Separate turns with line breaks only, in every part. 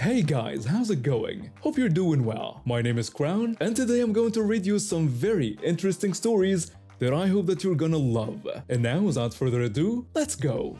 Hey guys, how's it going? Hope you're doing well. My name is Crown, and today I'm going to read you some very interesting stories that I hope that you're gonna love. And now, without further ado, let's go!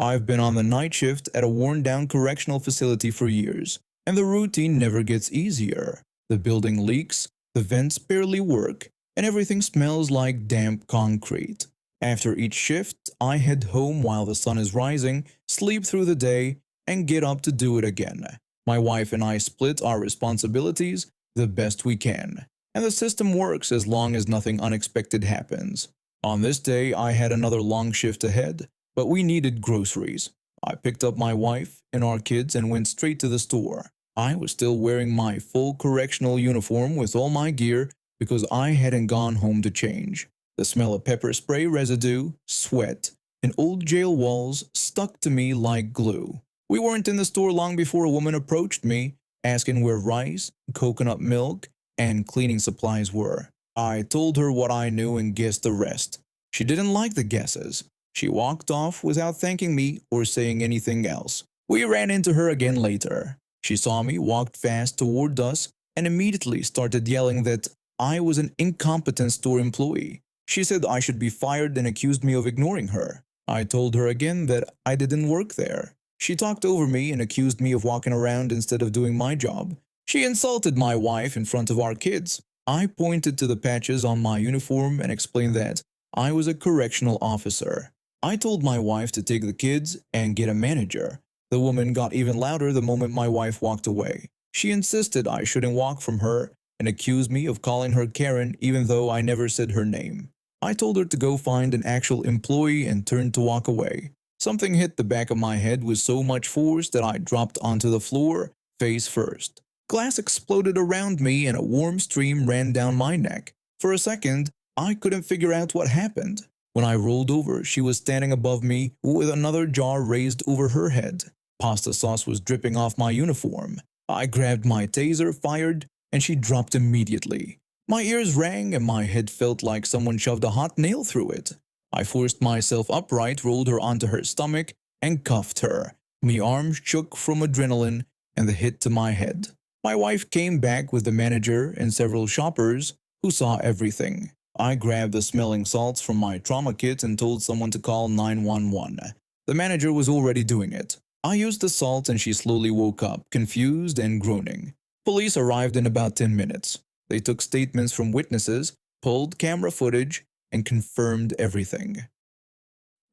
I've been on the night shift at a worn-down correctional facility for years, and the routine never gets easier. The building leaks, the vents barely work, and everything smells like damp concrete. After each shift, I head home while the sun is rising, sleep through the day, and get up to do it again. My wife and I split our responsibilities the best we can, and the system works as long as nothing unexpected happens. On this day, I had another long shift ahead, but we needed groceries. I picked up my wife and our kids and went straight to the store. I was still wearing my full correctional uniform with all my gear because I hadn't gone home to change. The smell of pepper spray residue, sweat, and old jail walls stuck to me like glue. We weren't in the store long before a woman approached me, asking where rice, coconut milk, and cleaning supplies were. I told her what I knew and guessed the rest. She didn't like the guesses. She walked off without thanking me or saying anything else. We ran into her again later. She saw me, walked fast toward us, and immediately started yelling that I was an incompetent store employee. She said I should be fired and accused me of ignoring her. I told her again that I didn't work there. She talked over me and accused me of walking around instead of doing my job. She insulted my wife in front of our kids. I pointed to the patches on my uniform and explained that I was a correctional officer. I told my wife to take the kids and get a manager. The woman got even louder the moment my wife walked away. She insisted I shouldn't walk from her and accused me of calling her Karen even though I never said her name. I told her to go find an actual employee and turned to walk away. Something hit the back of my head with so much force that I dropped onto the floor, face first. Glass exploded around me and a warm stream ran down my neck. For a second, I couldn't figure out what happened. When I rolled over, she was standing above me with another jar raised over her head. Pasta sauce was dripping off my uniform. I grabbed my taser, fired, and she dropped immediately. My ears rang and my head felt like someone shoved a hot nail through it. I forced myself upright, rolled her onto her stomach, and cuffed her. My arms shook from adrenaline and the hit to my head. My wife came back with the manager and several shoppers who saw everything. I grabbed the smelling salts from my trauma kit and told someone to call 911. The manager was already doing it. I used the salt and she slowly woke up, confused and groaning. Police arrived in about 10 minutes. They took statements from witnesses, pulled camera footage, and confirmed everything.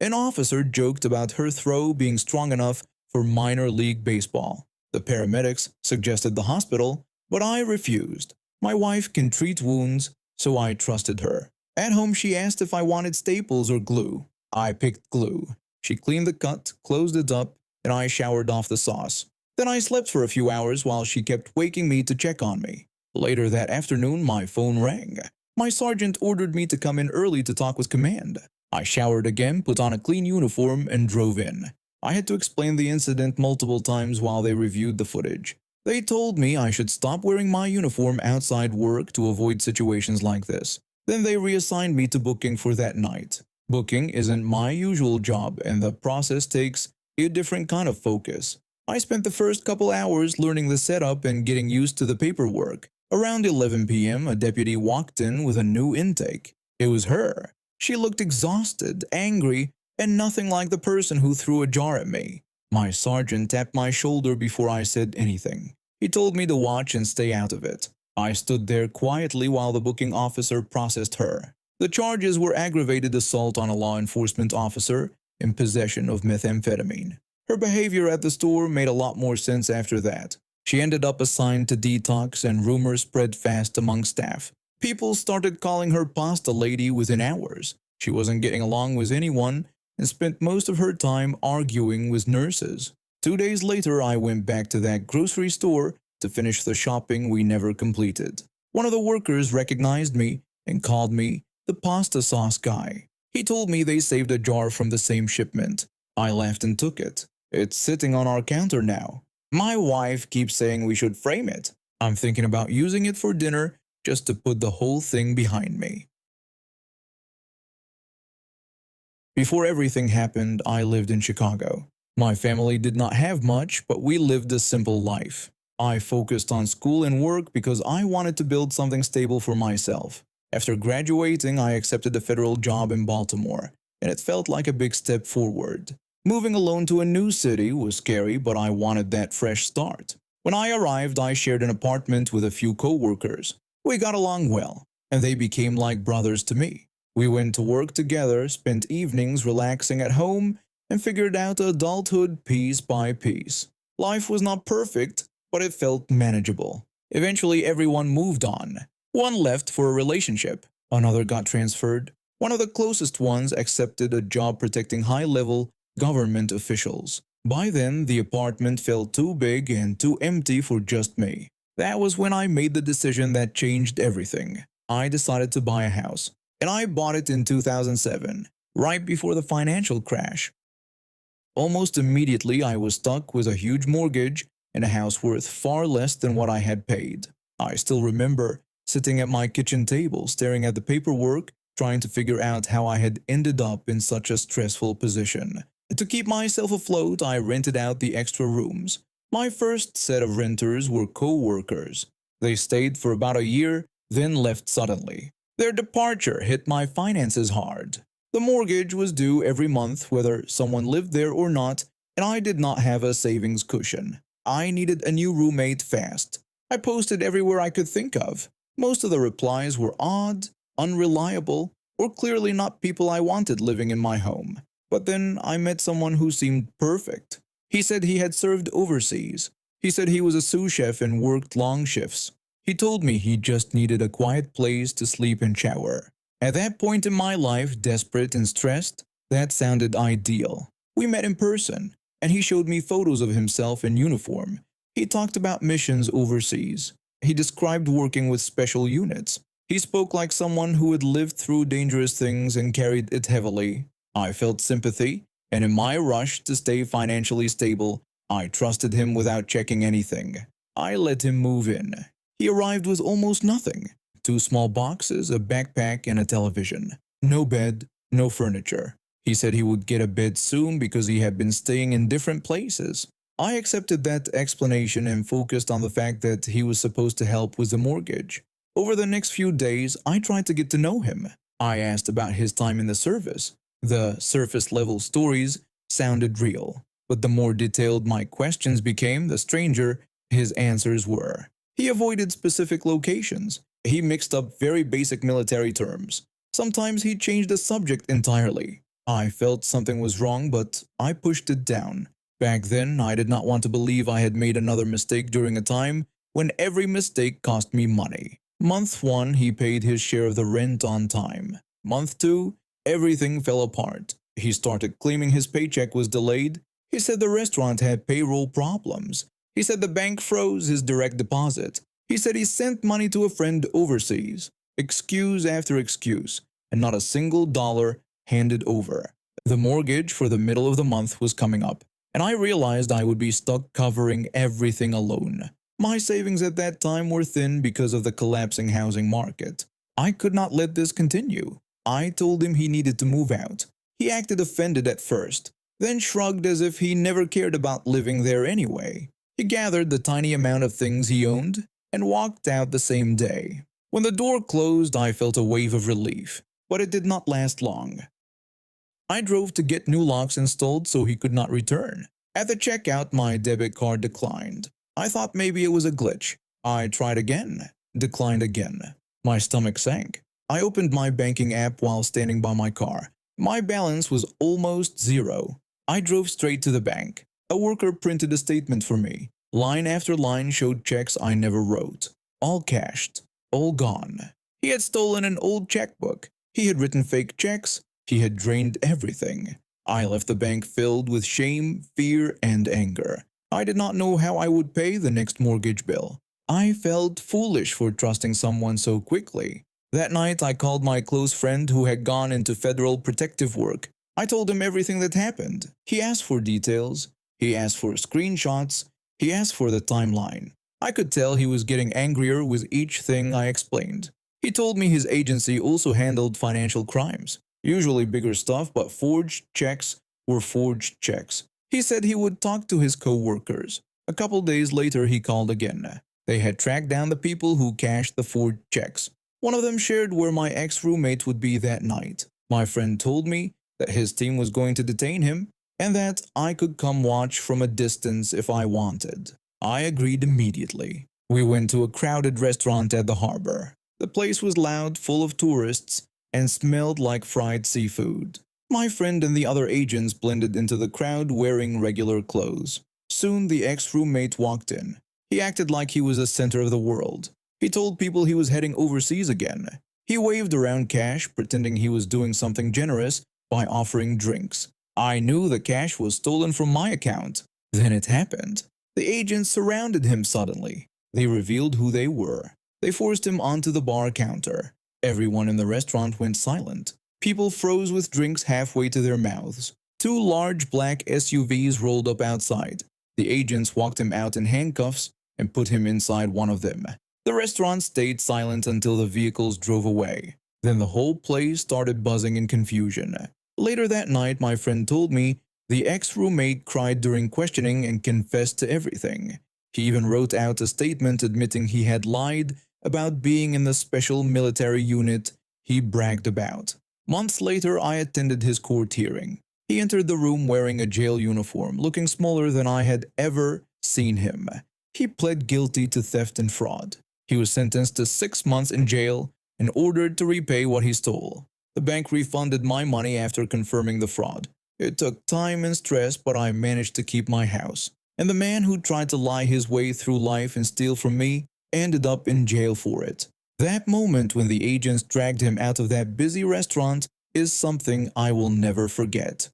An officer joked about her throw being strong enough for minor league baseball. The paramedics suggested the hospital, but I refused. My wife can treat wounds, so I trusted her. At home, she asked if I wanted staples or glue. I picked glue. She cleaned the cut, closed it up, and I showered off the sauce. Then I slept for a few hours while she kept waking me to check on me. Later that afternoon, my phone rang. My sergeant ordered me to come in early to talk with command. I showered again, put on a clean uniform, and drove in. I had to explain the incident multiple times while they reviewed the footage. They told me I should stop wearing my uniform outside work to avoid situations like this. Then they reassigned me to booking for that night. Booking isn't my usual job, and the process takes a different kind of focus. I spent the first couple hours learning the setup and getting used to the paperwork. Around 11 p.m., a deputy walked in with a new intake. It was her. She looked exhausted, angry, and nothing like the person who threw a jar at me. My sergeant tapped my shoulder before I said anything. He told me to watch and stay out of it. I stood there quietly while the booking officer processed her. The charges were aggravated assault on a law enforcement officer in possession of methamphetamine. Her behavior at the store made a lot more sense after that. She ended up assigned to detox and rumors spread fast among staff. People started calling her Pasta Lady within hours. She wasn't getting along with anyone and spent most of her time arguing with nurses. 2 days later, I went back to that grocery store to finish the shopping we never completed. One of the workers recognized me and called me the pasta sauce guy. He told me they saved a jar from the same shipment. I laughed and took it. It's sitting on our counter now. My wife keeps saying we should frame it. I'm thinking about using it for dinner just to put the whole thing behind me. Before everything happened, I lived in Chicago. My family did not have much, but we lived a simple life. I focused on school and work because I wanted to build something stable for myself. After graduating, I accepted a federal job in Baltimore, and it felt like a big step forward. Moving alone to a new city was scary, but I wanted that fresh start. When I arrived, I shared an apartment with a few co-workers. We got along well, and they became like brothers to me. We went to work together, spent evenings relaxing at home, and figured out adulthood piece by piece. Life was not perfect, but it felt manageable. Eventually, everyone moved on. One left for a relationship, another got transferred. One of the closest ones accepted a job protecting high-level government officials. By then, the apartment felt too big and too empty for just me. That was when I made the decision that changed everything. I decided to buy a house, and I bought it in 2007, right before the financial crash. Almost immediately, I was stuck with a huge mortgage and a house worth far less than what I had paid. I still remember sitting at my kitchen table, staring at the paperwork, trying to figure out how I had ended up in such a stressful position. To keep myself afloat, I rented out the extra rooms. My first set of renters were co-workers. They stayed for about a year, then left suddenly. Their departure hit my finances hard. The mortgage was due every month whether someone lived there or not, and I did not have a savings cushion. I needed a new roommate fast. I posted everywhere I could think of. Most of the replies were odd, unreliable, or clearly not people I wanted living in my home. But then I met someone who seemed perfect. He said he had served overseas. He said he was a sous chef and worked long shifts. He told me he just needed a quiet place to sleep and shower. At that point in my life, desperate and stressed, that sounded ideal. We met in person, and he showed me photos of himself in uniform. He talked about missions overseas. He described working with special units. He spoke like someone who had lived through dangerous things and carried it heavily. I felt sympathy, and in my rush to stay financially stable, I trusted him without checking anything. I let him move in. He arrived with almost nothing. 2 small boxes, a backpack, and a television. No bed, no furniture. He said he would get a bed soon because he had been staying in different places. I accepted that explanation and focused on the fact that he was supposed to help with the mortgage. Over the next few days, I tried to get to know him. I asked about his time in the service. The surface-level stories sounded real, but the more detailed my questions became, the stranger his answers were. He avoided specific locations. He mixed up very basic military terms. Sometimes he changed the subject entirely. I felt something was wrong, but I pushed it down. Back then, I did not want to believe I had made another mistake during a time when every mistake cost me money. Month 1, he paid his share of the rent on time. Month 2, everything fell apart. He started claiming his paycheck was delayed. He said the restaurant had payroll problems. He said the bank froze his direct deposit. He said he sent money to a friend overseas. Excuse after excuse, and not a single dollar handed over. The mortgage for the middle of the month was coming up, and I realized I would be stuck covering everything alone. My savings at that time were thin because of the collapsing housing market. I could not let this continue. I told him he needed to move out. He acted offended at first, then shrugged as if he never cared about living there anyway. He gathered the tiny amount of things he owned and walked out the same day. When the door closed, I felt a wave of relief, but it did not last long. I drove to get new locks installed so he could not return. At the checkout, my debit card declined. I thought maybe it was a glitch. I tried again, declined again. My stomach sank. I opened my banking app while standing by my car. My balance was almost zero. I drove straight to the bank. A worker printed a statement for me. Line after line showed checks I never wrote. All cashed, all gone. He had stolen an old checkbook. He had written fake checks. He had drained everything. I left the bank filled with shame, fear, and anger. I did not know how I would pay the next mortgage bill. I felt foolish for trusting someone so quickly. That night, I called my close friend who had gone into federal protective work. I told him everything that happened. He asked for details. He asked for screenshots. He asked for the timeline. I could tell he was getting angrier with each thing I explained. He told me his agency also handled financial crimes. Usually bigger stuff, but forged checks were forged checks. He said he would talk to his co-workers. A couple days later, he called again. They had tracked down the people who cashed the forged checks. One of them shared where my ex-roommate would be that night. My friend told me that his team was going to detain him and that I could come watch from a distance if I wanted. I agreed immediately. We went to a crowded restaurant at the harbor. The place was loud, full of tourists, and smelled like fried seafood. My friend and the other agents blended into the crowd wearing regular clothes. Soon the ex-roommate walked in. He acted like he was the center of the world. He told people he was heading overseas again. He waved around cash, pretending he was doing something generous by offering drinks. I knew the cash was stolen from my account. Then it happened. The agents surrounded him suddenly. They revealed who they were. They forced him onto the bar counter. Everyone in the restaurant went silent. People froze with drinks halfway to their mouths. Two large black SUVs rolled up outside. The agents walked him out in handcuffs and put him inside one of them. The restaurant stayed silent until the vehicles drove away. Then the whole place started buzzing in confusion. Later that night, my friend told me the ex-roommate cried during questioning and confessed to everything. He even wrote out a statement admitting he had lied about being in the special military unit he bragged about. Months later, I attended his court hearing. He entered the room wearing a jail uniform, looking smaller than I had ever seen him. He pled guilty to theft and fraud. He was sentenced to 6 months in jail and ordered to repay what he stole. The bank refunded my money after confirming the fraud. It took time and stress, but I managed to keep my house. And the man who tried to lie his way through life and steal from me ended up in jail for it. That moment when the agents dragged him out of that busy restaurant is something I will never forget.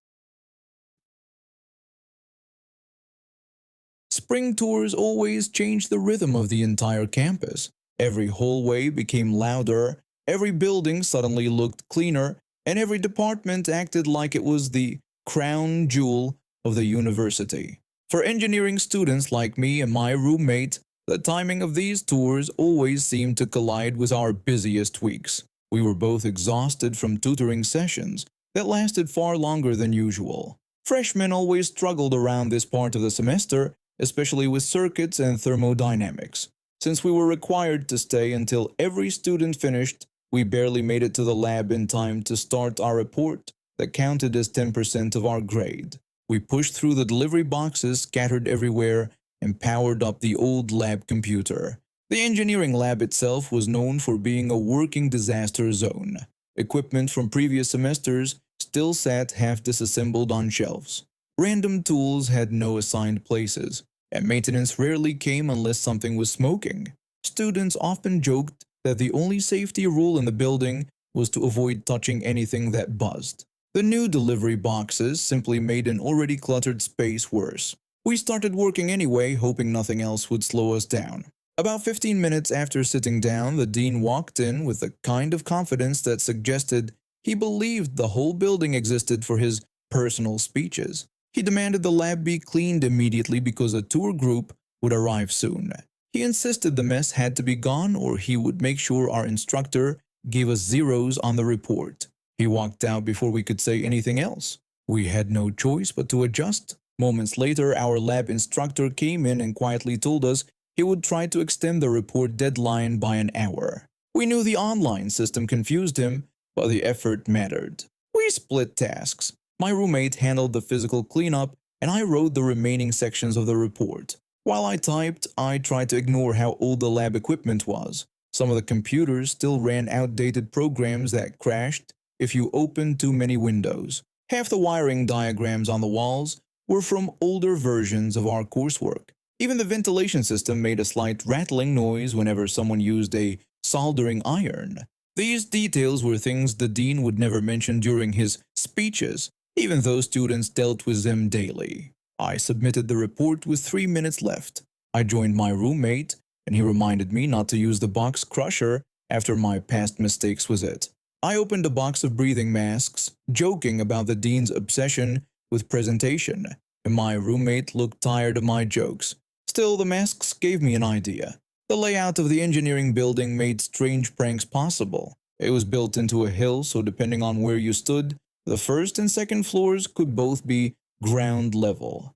Spring tours always changed the rhythm of the entire campus. Every hallway became louder, every building suddenly looked cleaner, and every department acted like it was the crown jewel of the university. For engineering students like me and my roommate, the timing of these tours always seemed to collide with our busiest weeks. We were both exhausted from tutoring sessions that lasted far longer than usual. Freshmen always struggled around this part of the semester, especially with circuits and thermodynamics. Since we were required to stay until every student finished, we barely made it to the lab in time to start our report that counted as 10% of our grade. We pushed through the delivery boxes scattered everywhere and powered up the old lab computer. The engineering lab itself was known for being a working disaster zone. Equipment from previous semesters still sat half disassembled on shelves. Random tools had no assigned places, and maintenance rarely came unless something was smoking. Students often joked that the only safety rule in the building was to avoid touching anything that buzzed. The new delivery boxes simply made an already cluttered space worse. We started working anyway, hoping nothing else would slow us down. About 15 minutes after sitting down, the dean walked in with a kind of confidence that suggested he believed the whole building existed for his personal speeches. He demanded the lab be cleaned immediately because a tour group would arrive soon. He insisted the mess had to be gone or he would make sure our instructor gave us zeros on the report. He walked out before we could say anything else. We had no choice but to adjust. Moments later, our lab instructor came in and quietly told us he would try to extend the report deadline by an hour. We knew the online system confused him, but the effort mattered. We split tasks. My roommate handled the physical cleanup, and I wrote the remaining sections of the report. While I typed, I tried to ignore how old the lab equipment was. Some of the computers still ran outdated programs that crashed if you opened too many windows. Half the wiring diagrams on the walls were from older versions of our coursework. Even the ventilation system made a slight rattling noise whenever someone used a soldering iron. These details were things the dean would never mention during his speeches, even though students dealt with them daily. I submitted the report with 3 minutes left. I joined my roommate, and he reminded me not to use the box crusher after my past mistakes with it. I opened a box of breathing masks, joking about the dean's obsession with presentation, and my roommate looked tired of my jokes. Still, the masks gave me an idea. The layout of the engineering building made strange pranks possible. It was built into a hill, so depending on where you stood, the first and second floors could both be ground level.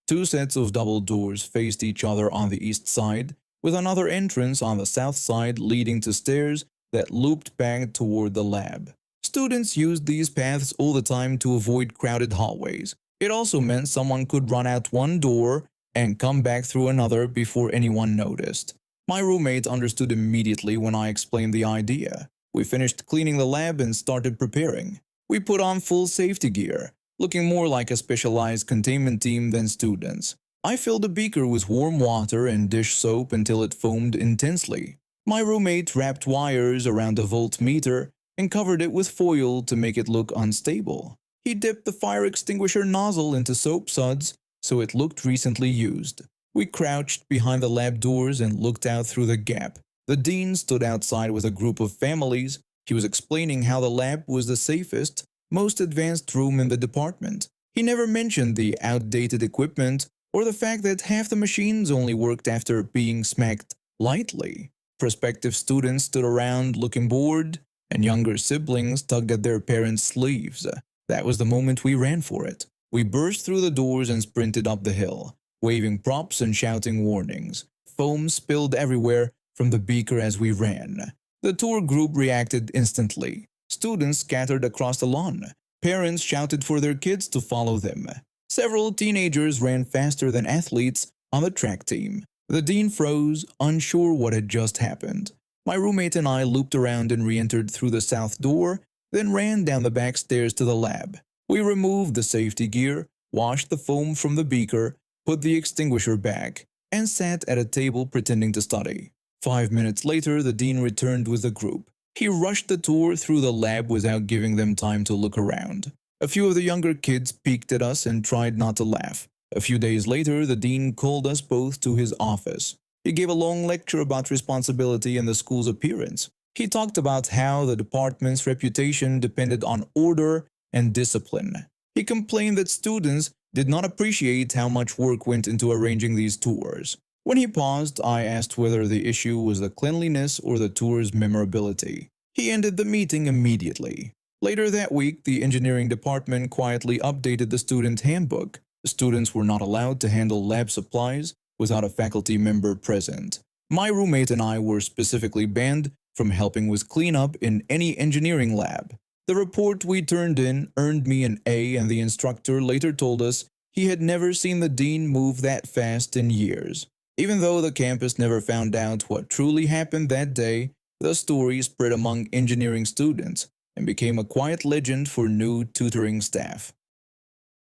Two sets of double doors faced each other on the east side, with another entrance on the south side leading to stairs that looped back toward the lab. Students used these paths all the time to avoid crowded hallways. It also meant someone could run out one door and come back through another before anyone noticed. My roommate understood immediately when I explained the idea. We finished cleaning the lab and started preparing. We put on full safety gear, looking more like a specialized containment team than students. I filled a beaker with warm water and dish soap until it foamed intensely. My roommate wrapped wires around the voltmeter and covered it with foil to make it look unstable. He dipped the fire extinguisher nozzle into soap suds so it looked recently used. We crouched behind the lab doors and looked out through the gap. The dean stood outside with a group of families. He was explaining how the lab was the safest, most advanced room in the department. He never mentioned the outdated equipment or the fact that half the machines only worked after being smacked lightly. Prospective students stood around looking bored, and younger siblings tugged at their parents' sleeves. That was the moment we ran for it. We burst through the doors and sprinted up the hill, waving props and shouting warnings. Foam spilled everywhere from the beaker as we ran. The tour group reacted instantly. Students scattered across the lawn. Parents shouted for their kids to follow them. Several teenagers ran faster than athletes on the track team. The dean froze, unsure what had just happened. My roommate and I looped around and re-entered through the south door, then ran down the back stairs to the lab. We removed the safety gear, washed the foam from the beaker, put the extinguisher back, and sat at a table pretending to study. 5 minutes later, the dean returned with the group. He rushed the tour through the lab without giving them time to look around. A few of the younger kids peeked at us and tried not to laugh. A few days later, the dean called us both to his office. He gave a long lecture about responsibility and the school's appearance. He talked about how the department's reputation depended on order and discipline. He complained that students did not appreciate how much work went into arranging these tours. When he paused, I asked whether the issue was the cleanliness or the tour's memorability. He ended the meeting immediately. Later that week, the engineering department quietly updated the student handbook. The students were not allowed to handle lab supplies without a faculty member present. My roommate and I were specifically banned from helping with cleanup in any engineering lab. The report we turned in earned me an A, and the instructor later told us he had never seen the dean move that fast in years. Even though the campus never found out what truly happened that day, the story spread among engineering students and became a quiet legend for new tutoring staff.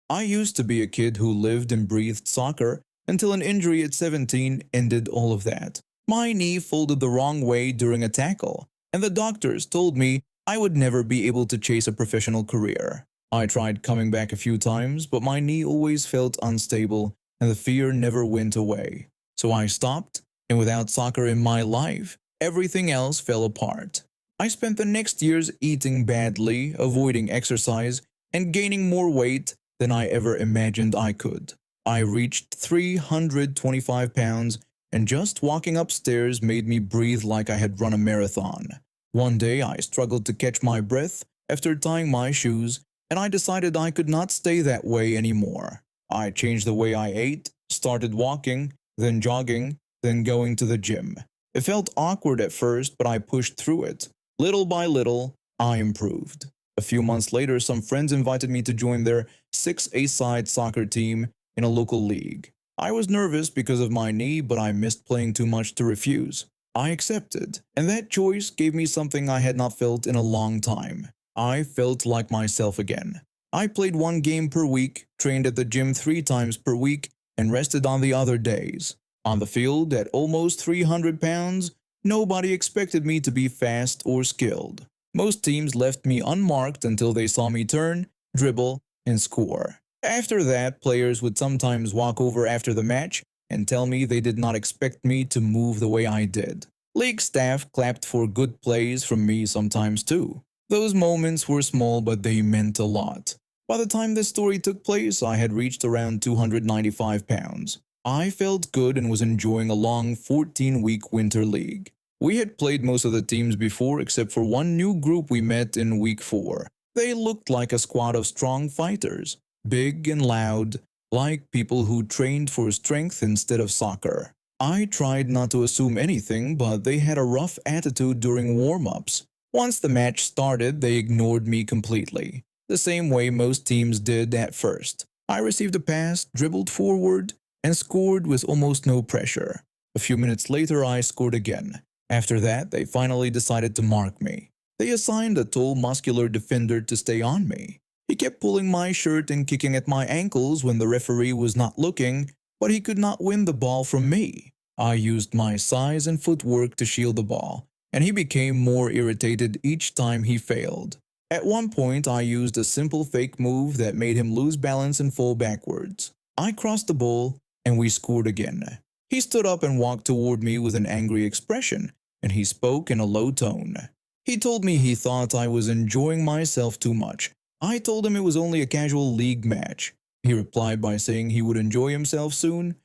I used to be a kid who lived and breathed soccer until an injury at 17 ended all of that. My knee folded the wrong way during a tackle, and the doctors told me I would never be able to chase a professional career. I tried coming back a few times, but my knee always felt unstable and the fear never went away. So I stopped, and without soccer in my life, everything else fell apart. I spent the next years eating badly, avoiding exercise, and gaining more weight than I ever imagined I could. I reached 325 pounds, and just walking upstairs made me breathe like I had run a marathon. One day I struggled to catch my breath after tying my shoes, and I decided I could not stay that way anymore. I changed the way I ate, started walking, then jogging, then going to the gym. It felt awkward at first, but I pushed through it. Little by little, I improved. A few months later, some friends invited me to join their 6A-side soccer team in a local league. I was nervous because of my knee, but I missed playing too much to refuse. I accepted, and that choice gave me something I had not felt in a long time. I felt like myself again. I played 1 game per week, trained at the gym 3 times per week, and rested on the other days. On the field, at almost 300 pounds, nobody expected me to be fast or skilled. Most teams left me unmarked until they saw me turn, dribble, and score. After that, players would sometimes walk over after the match and tell me they did not expect me to move the way I did. League staff clapped for good plays from me sometimes too. Those moments were small, but they meant a lot. By the time this story took place, I had reached around 295 pounds. I felt good and was enjoying a long 14-week winter league. We had played most of the teams before except for one new group we met in week 4. They looked like a squad of strong fighters, big and loud, like people who trained for strength instead of soccer. I tried not to assume anything, but they had a rough attitude during warm-ups. Once the match started, they ignored me completely, the same way most teams did at first. I received a pass, dribbled forward, and scored with almost no pressure. A few minutes later, I scored again. After that, they finally decided to mark me. They assigned a tall, muscular defender to stay on me. He kept pulling my shirt and kicking at my ankles when the referee was not looking, but he could not win the ball from me. I used my size and footwork to shield the ball, and he became more irritated each time he failed. At one point, I used a simple fake move that made him lose balance and fall backwards. I crossed the ball, and we scored again. He stood up and walked toward me with an angry expression, and he spoke in a low tone. He told me he thought I was enjoying myself too much. I told him it was only a casual league match. He replied by saying he would enjoy himself soon.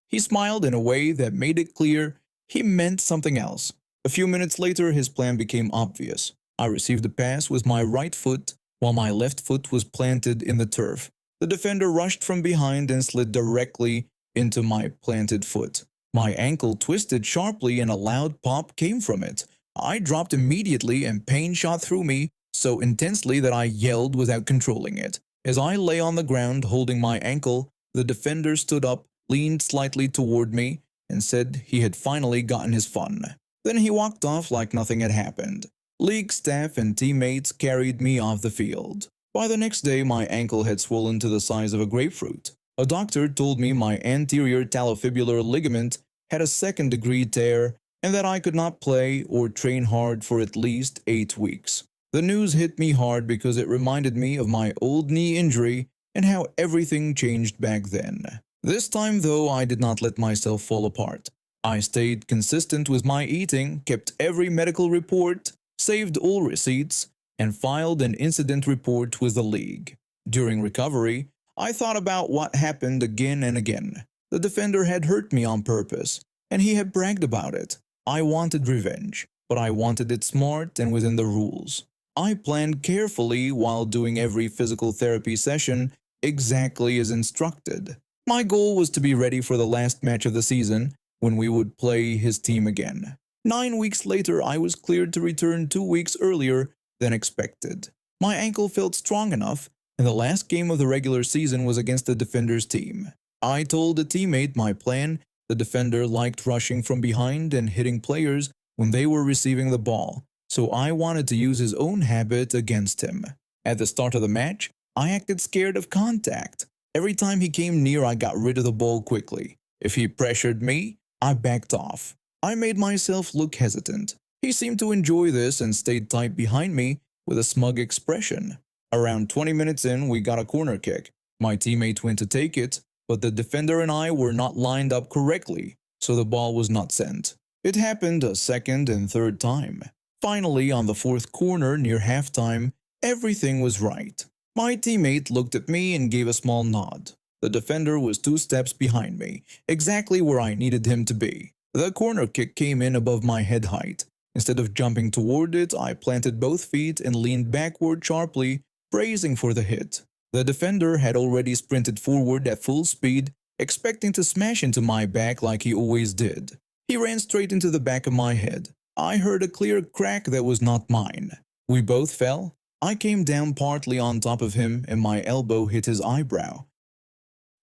He smiled in a way that made it clear he meant something else. A few minutes later, his plan became obvious. I received a pass with my right foot, while my left foot was planted in the turf. The defender rushed from behind and slid directly into my planted foot. My ankle twisted sharply and a loud pop came from it. I dropped immediately and pain shot through me so intensely that I yelled without controlling it. As I lay on the ground holding my ankle, the defender stood up, leaned slightly toward me, and said he had finally gotten his fun. Then he walked off like nothing had happened. League staff and teammates carried me off the field. By the next day, my ankle had swollen to the size of a grapefruit. A doctor told me my anterior talofibular ligament had a second-degree tear and that I could not play or train hard for at least 8 weeks. The news hit me hard because it reminded me of my old knee injury and how everything changed back then. This time, though, I did not let myself fall apart. I stayed consistent with my eating, kept every medical report, saved all receipts, and filed an incident report with the league. During recovery, I thought about what happened again and again. The defender had hurt me on purpose, and he had bragged about it. I wanted revenge, but I wanted it smart and within the rules. I planned carefully while doing every physical therapy session exactly as instructed. My goal was to be ready for the last match of the season when we would play his team again. 9 weeks later, I was cleared to return 2 weeks earlier than expected. My ankle felt strong enough, and the last game of the regular season was against the defender's team. I told a teammate my plan. The defender liked rushing from behind and hitting players when they were receiving the ball, so I wanted to use his own habit against him. At the start of the match, I acted scared of contact. Every time he came near, I got rid of the ball quickly. If he pressured me, I backed off. I made myself look hesitant. He seemed to enjoy this and stayed tight behind me with a smug expression. Around 20 minutes in, we got a corner kick. My teammate went to take it, but the defender and I were not lined up correctly, so the ball was not sent. It happened a second and third time. Finally, on the fourth corner near halftime, everything was right. My teammate looked at me and gave a small nod. The defender was 2 steps behind me, exactly where I needed him to be. The corner kick came in above my head height. Instead of jumping toward it, I planted both feet and leaned backward sharply, bracing for the hit. The defender had already sprinted forward at full speed, expecting to smash into my back like he always did. He ran straight into the back of my head. I heard a clear crack that was not mine. We both fell. I came down partly on top of him and my elbow hit his eyebrow.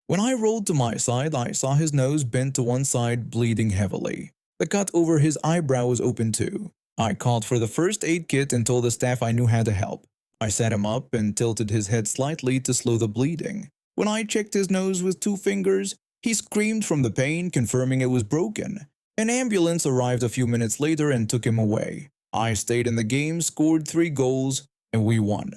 When I rolled to my side, I saw his nose bent to one side, bleeding heavily. The cut over his eyebrow was open too. I called for the first aid kit and told the staff I knew how to help. I sat him up and tilted his head slightly to slow the bleeding. When I checked his nose with 2 fingers, he screamed from the pain, confirming it was broken. An ambulance arrived a few minutes later and took him away. I stayed in the game, scored 3 goals, and we won.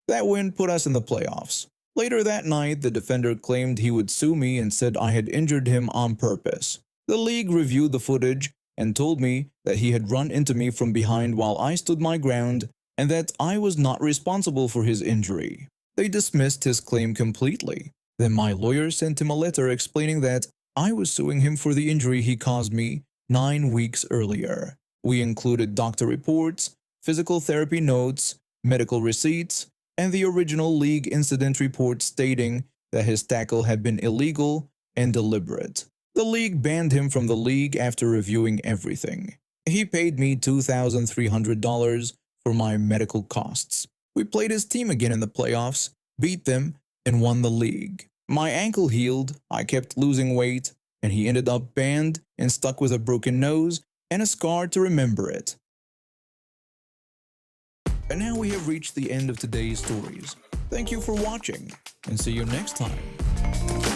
That win put us in the playoffs. Later that night, the defender claimed he would sue me and said I had injured him on purpose. The league reviewed the footage and told me that he had run into me from behind while I stood my ground and that I was not responsible for his injury. They dismissed his claim completely. Then my lawyer sent him a letter explaining that I was suing him for the injury he caused me 9 weeks earlier. We included doctor reports, physical therapy notes, medical receipts, and the original league incident report stating that his tackle had been illegal and deliberate. The league banned him from the league after reviewing everything. He paid me $2,300 for my medical costs. We played his team again in the playoffs, beat them, and won the league. My ankle healed, I kept losing weight, and he ended up banned and stuck with a broken nose and a scar to remember it. And now we have reached the end of today's stories. Thank you for watching, and see you next time.